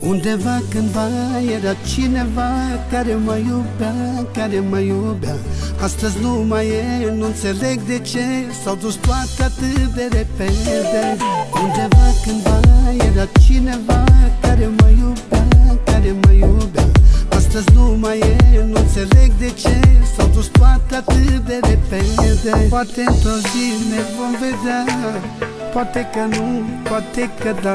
Undeva cândva era cineva care mă iubea, care mă iubea. Astăzi nu mai e, nu înțeleg de ce s-au dus toate atât de repede. Undeva cândva era cineva care mă iubea, care mă iubea. Astăzi nu mai e, nu înțeleg de ce s-au dus toate atât de repede. Poate într-o zi ne vom vedea, poate că nu, poate că da.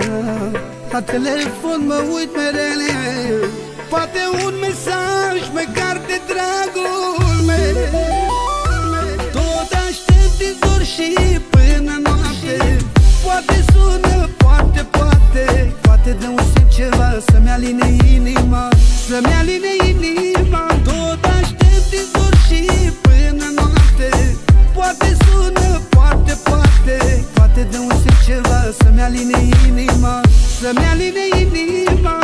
La telefon mă uit mereu, poate un mesaj măcar de dragul meu. Tot aștept din zor și până noapte, poate sună, poate dă un semn ceva să-mi aline inima, să-mi aline inima. Tot aștept din zor și până noapte, poate sună, poate dă un semn ceva să-mi aline inima, să-mi aline inima.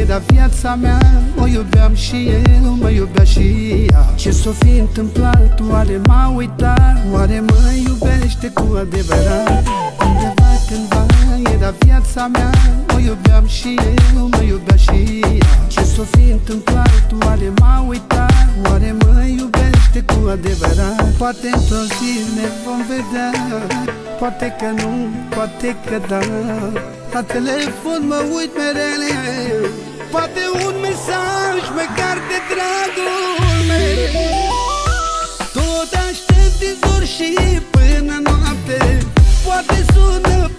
Era viața mea, o iubeam și eu, mă iubea și ea. Ce s-o fi întâmplat? Oare m-a uitat? Oare mă iubește cu adevărat? Undeva cândva era viața mea, o iubeam și eu, mă iubea și ea. Ce s-o fi întâmplat? Oare m-a uitat? Oare mă iubește cu adevărat? Poate într-o zi ne vom vedea, poate că nu, poate că da. La telefon mă uit mereu, poate un mesaj măcar de dragul meu. Tot aștept din zor și până noapte, poate sună,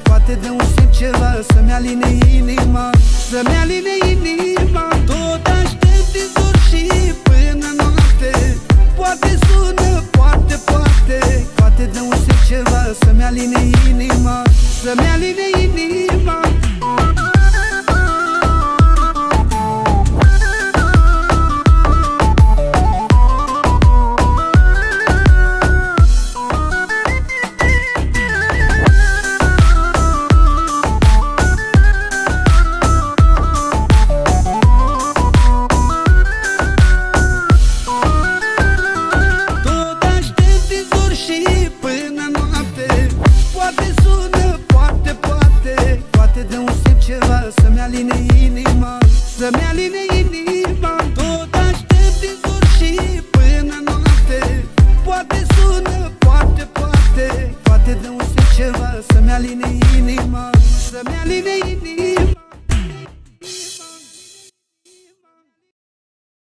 poate dă un semn ceva să-mi aline inima, să-mi aline inima. Tot aștept din zor și până noapte, poate sună, poate dă un semn ceva să-mi aline inima, să-mi aline inima. Să-mi aline inima, să-mi aline inima. Tot aștept din zor și până noapte, poate sună, poate dă un semn ceva să-mi aline inima, să-mi aline inima.